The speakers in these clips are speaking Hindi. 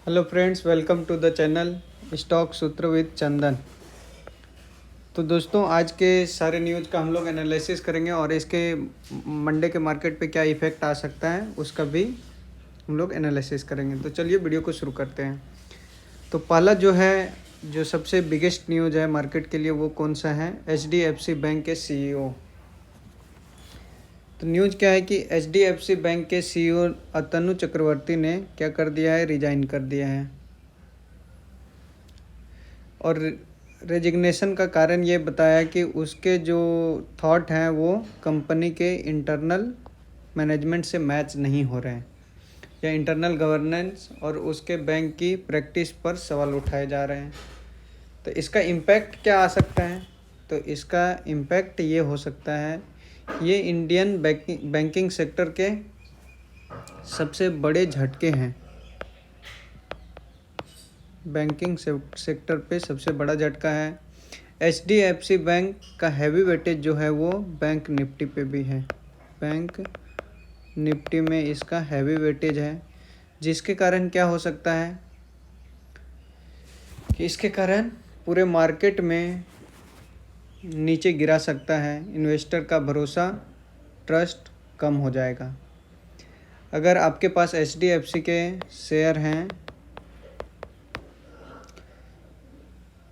Hello friends, welcome to the channel stock Sutra with Chandan. तो दोस्तों, आज के सारे न्यूज़ का हम लोग एनालिसिस करेंगे और इसके मंडे के मार्केट पे क्या इफ़ेक्ट आ सकता है उसका भी हम लोग एनालिसिस करेंगे। तो चलिए वीडियो को शुरू करते हैं। तो पहला जो सबसे बिगेस्ट न्यूज़ है मार्केट के लिए वो कौन सा है? HDFC बैंक के CEO। तो न्यूज़ क्या है कि HDFC बैंक के CEO अतनु चक्रवर्ती ने क्या कर दिया है? रिजाइन कर दिया है। और रेजिग्नेशन का कारण ये बताया कि उसके जो थॉट हैं वो कंपनी के इंटरनल मैनेजमेंट से मैच नहीं हो रहे हैं, या इंटरनल गवर्नेंस और उसके बैंक की प्रैक्टिस पर सवाल उठाए जा रहे हैं। तो इसका इम्पैक्ट क्या आ सकता है? तो इसका इम्पैक्ट ये हो सकता है, ये इंडियन बैंकिंग सेक्टर के सबसे बड़े झटके हैं। बैंकिंग सेक्टर पे सबसे बड़ा झटका है। HDFC बैंक का हैवी वेटेज जो है वो बैंक निफ्टी पे भी है। बैंक निफ्टी में इसका हैवी वेटेज है, जिसके कारण क्या हो सकता है कि इसके कारण पूरे मार्केट में नीचे गिरा सकता है। इन्वेस्टर का भरोसा, ट्रस्ट कम हो जाएगा। अगर आपके पास HDFC के शेयर हैं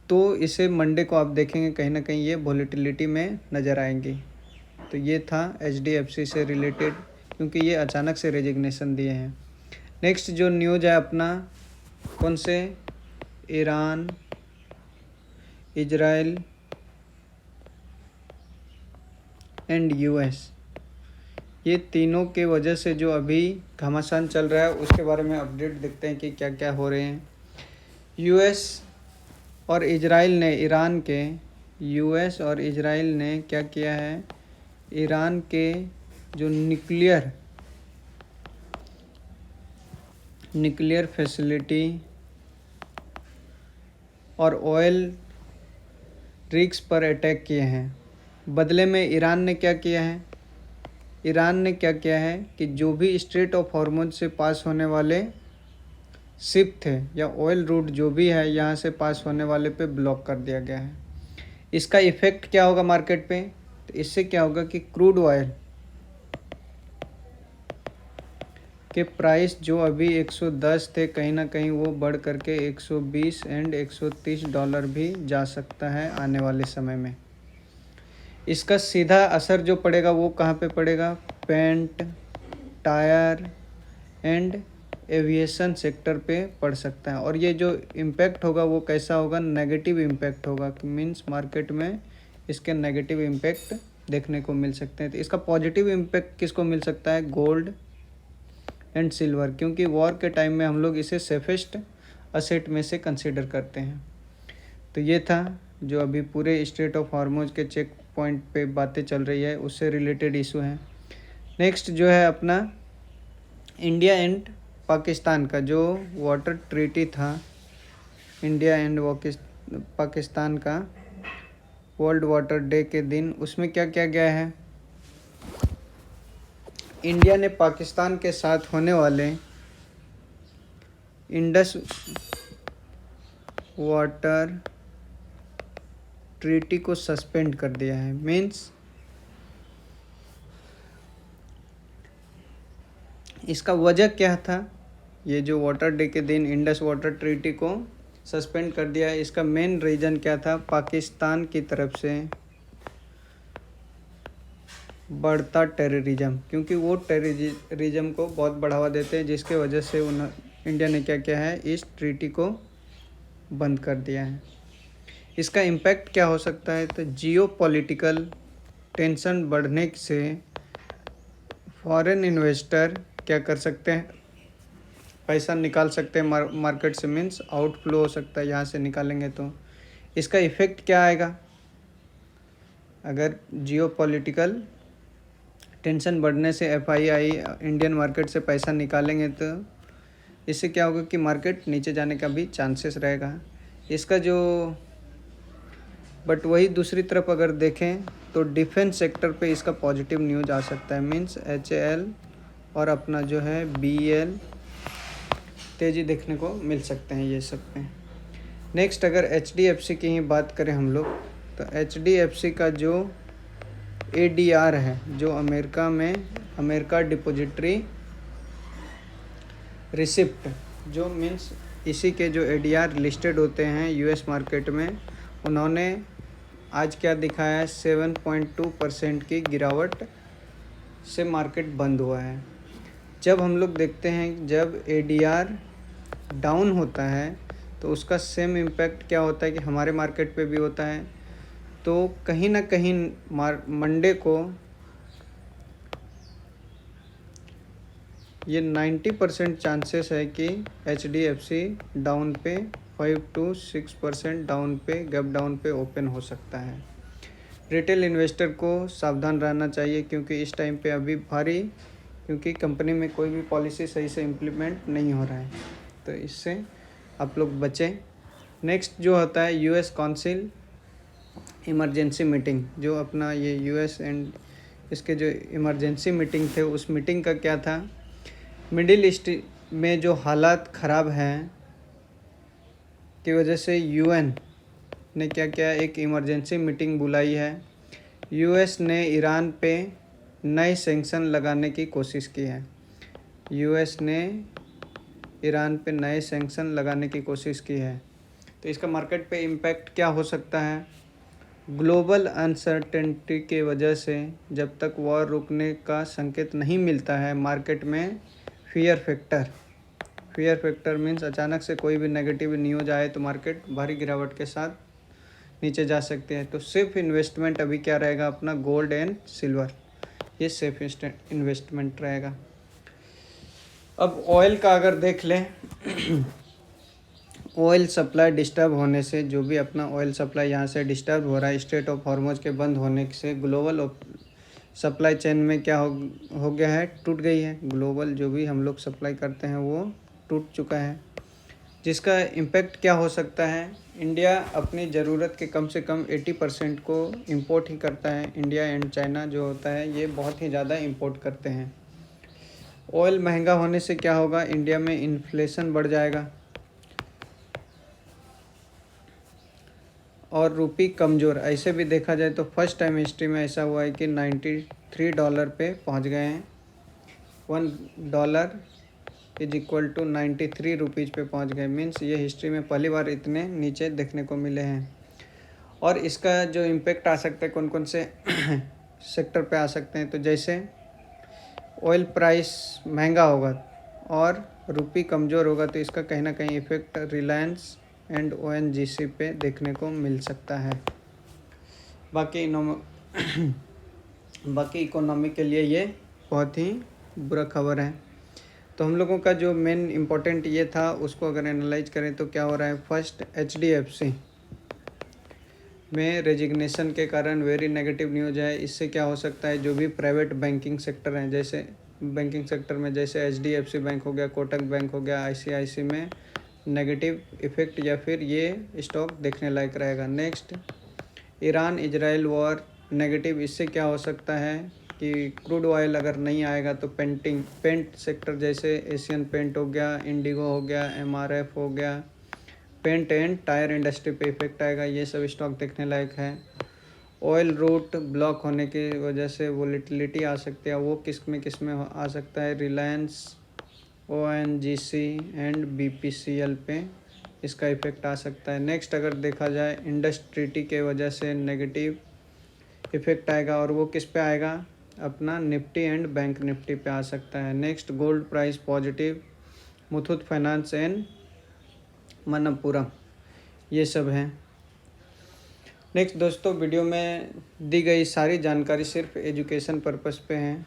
तो इसे मंडे को आप देखेंगे कहीं ना कहीं ये वॉलेटिलिटी में नज़र आएंगी। तो ये था HDFC से रिलेटेड, क्योंकि ये अचानक से रेजिग्नेशन दिए हैं। नेक्स्ट जो न्यूज़ है अपना, कौन से? ईरान, इजराइल एंड US, ये तीनों के वजह से जो अभी घमासान चल रहा है उसके बारे में अपडेट देखते हैं कि क्या क्या हो रहे हैं। US और इजराइल ने US और इजराइल ने क्या किया है? ईरान के जो न्यूक्लियर फैसिलिटी और ऑयल रिग्स पर अटैक किए हैं। बदले में ईरान ने क्या किया है कि जो भी स्ट्रेट ऑफ हॉर्मुज से पास होने वाले शिप थे या ऑयल रूट जो भी है यहाँ से पास होने वाले पे ब्लॉक कर दिया गया है। इसका इफ़ेक्ट क्या होगा मार्केट पे? तो इससे क्या होगा कि क्रूड ऑयल के प्राइस जो अभी 110 थे, कहीं ना कहीं वो बढ़ करके 120 एंड $130 भी जा सकता है आने वाले समय में। इसका सीधा असर जो पड़ेगा वो कहाँ पे पड़ेगा? Paint, tyre and aviation sector पे पड़ सकता है। और ये जो इम्पैक्ट होगा वो कैसा होगा? नेगेटिव इम्पैक्ट होगा। मीन्स मार्केट में इसके नेगेटिव इम्पैक्ट देखने को मिल सकते हैं। तो इसका पॉजिटिव इम्पैक्ट किसको मिल सकता है? गोल्ड एंड सिल्वर, क्योंकि वॉर के टाइम में हम लोग इसे सेफेस्ट असेट में से कंसिडर करते हैं। तो ये था जो अभी पूरे स्ट्रेट ऑफ हॉर्मुज के चेक पॉइंट पे बातें चल रही है, उससे रिलेटेड इशू है। नेक्स्ट जो है अपना इंडिया एंड पाकिस्तान का जो वाटर ट्रीटी था, इंडिया एंड पाकिस्तान का वर्ल्ड वाटर डे के दिन, उसमें क्या क्या गया है? इंडिया ने पाकिस्तान के साथ होने वाले इंडस वाटर ट्रीटी को सस्पेंड कर दिया है। मीन्स इसका वजह क्या था? ये जो वाटर डे के दिन इंडस वाटर ट्रीटी को सस्पेंड कर दिया है, इसका मेन रीज़न क्या था? पाकिस्तान की तरफ से बढ़ता टेररिज्म, क्योंकि वो टेररिज्म को बहुत बढ़ावा देते हैं, जिसके वजह से इंडिया ने क्या किया है? इस ट्रीटी को बंद कर दिया है। इसका इम्पैक्ट क्या हो सकता है? तो जियोपॉलिटिकल टेंशन बढ़ने से फॉरेन इन्वेस्टर क्या कर सकते हैं? पैसा निकाल सकते हैं मार्केट से। मीन्स आउटफ्लो हो सकता है, यहाँ से निकालेंगे तो इसका इफ़ेक्ट क्या आएगा? अगर जियोपॉलिटिकल टेंशन बढ़ने से FII इंडियन मार्केट से पैसा निकालेंगे तो इससे क्या होगा कि मार्केट नीचे जाने का भी चांसेस रहेगा इसका जो। बट वही दूसरी तरफ अगर देखें तो डिफेंस सेक्टर पे इसका पॉजिटिव न्यूज़ आ सकता है। मीन्स HAL और अपना जो है BEL तेज़ी देखने को मिल सकते हैं ये सब पे। नेक्स्ट अगर HDFC की ही बात करें हम लोग, तो HDFC का जो ADR है, जो अमेरिका डिपॉजिटरी रिसिप्ट, जो मीन्स इसी के जो ADR लिस्टेड होते हैं US मार्केट में, उन्होंने आज क्या दिखाया है, 7.2% की गिरावट से मार्केट बंद हुआ है। जब हम लोग देखते हैं जब ADR डाउन होता है तो उसका सेम इम्पैक्ट क्या होता है कि हमारे मार्केट पे भी होता है। तो कहीं ना कहीं मंडे को ये 90% चांसेस है कि HDFC डाउन पे 5 to 6% डाउन पे, गैप डाउन पे ओपन हो सकता है। रिटेल इन्वेस्टर को सावधान रहना चाहिए क्योंकि इस टाइम पे अभी भारी, क्योंकि कंपनी में कोई भी पॉलिसी सही से इम्प्लीमेंट नहीं हो रहा है, तो इससे आप लोग बचें। नेक्स्ट जो होता है US काउंसिल इमरजेंसी मीटिंग, जो अपना ये US एंड इसके जो इमरजेंसी मीटिंग थे, उस मीटिंग का क्या था, मिडिल ईस्ट में जो हालात ख़राब हैं की वजह से UN ने क्या किया, एक इमरजेंसी मीटिंग बुलाई है। US ने ईरान पे नए सैंक्शन लगाने की कोशिश की है। US ने ईरान पे नए सैंक्शन लगाने की कोशिश की है, तो इसका मार्केट पे इम्पैक्ट क्या हो सकता है। ग्लोबल अनसर्टेनिटी के वजह से जब तक वॉर रुकने का संकेत नहीं मिलता है, मार्केट में फियर फैक्टर मीन्स अचानक से कोई भी नेगेटिव न्यूज आए तो मार्केट भारी गिरावट के साथ नीचे जा सकते हैं। तो सेफ इन्वेस्टमेंट अभी क्या रहेगा, अपना गोल्ड एंड सिल्वर, ये सेफ इन्वेस्टमेंट रहेगा। अब ऑयल का अगर देख लें ऑयल सप्लाई डिस्टर्ब होने से, जो भी अपना ऑयल सप्लाई यहाँ से डिस्टर्ब हो रहा है, स्ट्रेट ऑफ हॉर्मुज के बंद होने से ग्लोबल सप्लाई चेन में क्या हो गया है, टूट गई है। ग्लोबल जो भी हम लोग सप्लाई करते हैं वो टूट चुका है, जिसका इम्पेक्ट क्या हो सकता है। इंडिया अपनी ज़रूरत के कम से कम 80% को इंपोर्ट ही करता है। इंडिया एंड चाइना जो होता है ये बहुत ही ज़्यादा इंपोर्ट करते हैं। ऑयल महंगा होने से क्या होगा, इंडिया में इन्फ्लेशन बढ़ जाएगा और रुपी कमज़ोर। ऐसे भी देखा जाए तो फर्स्ट टाइम हिस्ट्री में ऐसा हुआ है कि $93 पे पहुंच गए हैं। $1 इज इक्वल टू 93 रुपीज़ पे पहुंच गए, मीन्स ये हिस्ट्री में पहली बार इतने नीचे देखने को मिले हैं। और इसका जो इम्पेक्ट आ सकता है, कौन कौन से सेक्टर पे आ सकते हैं, तो जैसे ऑयल प्राइस महंगा होगा और रुपी कमज़ोर होगा तो इसका कहीं ना कहीं इफ़ेक्ट रिलायंस एंड ONGC पे देखने को मिल सकता है। बाकी इकोनॉमी के लिए ये बहुत ही बुरा खबर है। तो हम लोगों का जो मेन इम्पोर्टेंट ये था, उसको अगर एनालाइज करें तो क्या हो रहा है। फर्स्ट, HDFC में रेजिग्नेशन के कारण वेरी नेगेटिव न्यूज है। इससे क्या हो सकता है, जो भी प्राइवेट बैंकिंग सेक्टर हैं, जैसे बैंकिंग सेक्टर में जैसे HDFC बैंक हो गया, कोटक बैंक हो गया, ICICI में नेगेटिव इफ़ेक्ट या फिर ये स्टॉक देखने लायक रहेगा। Next, Iran Israel war negative. इससे क्या हो सकता है कि क्रूड ऑयल अगर नहीं आएगा तो पेंट सेक्टर जैसे एशियन पेंट हो गया, इंडिगो हो गया, MRF हो गया, पेंट एंड टायर इंडस्ट्री पे इफेक्ट आएगा। ये सब स्टॉक देखने लायक है। ऑयल रूट ब्लॉक होने की वजह से वोलेटिलिटी आ सकती है, वो किस में आ सकता है, रिलायंस, ONGC एंड BPCL पे इसका इफ़ेक्ट आ सकता है। नेक्स्ट अगर देखा जाए, इंडस ट्रीटी के वजह से नेगेटिव इफ़ेक्ट आएगा और वो किस पे आएगा, अपना निफ्टी एंड बैंक निफ्टी पे आ सकता है। Next, gold price positive, Muthoot finance and Manappuram, ये सब हैं। नेक्स्ट दोस्तों, वीडियो में दी गई सारी जानकारी सिर्फ एजुकेशन पर्पस पे है,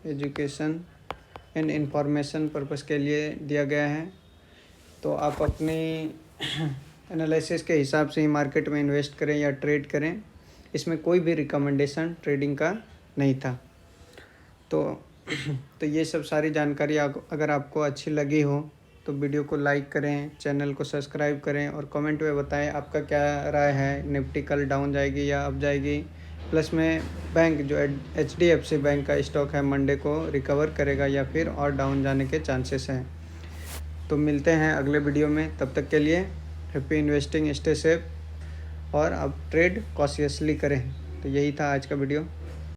एजुकेशन एंड इंफॉर्मेशन पर्पस के लिए दिया गया है। तो आप अपनी एनालिसिस के हिसाब से ही मार्केट में इन्वेस्ट करें या ट्रेड करें। इसमें कोई भी रिकमेंडेशन ट्रेडिंग का नहीं था। तो ये सब सारी जानकारी अगर आपको अच्छी लगी हो तो वीडियो को लाइक करें, चैनल को सब्सक्राइब करें और कमेंट में बताएं आपका क्या राय है, निफ्टी कल डाउन जाएगी या अप जाएगी। प्लस में बैंक जो HDFC बैंक का स्टॉक है मंडे को रिकवर करेगा या फिर और डाउन जाने के चांसेस हैं। तो मिलते हैं अगले वीडियो में, तब तक के लिए हैप्पी इन्वेस्टिंग, स्टे सेफ और अब ट्रेड कॉशियसली करें। तो यही था आज का वीडियो।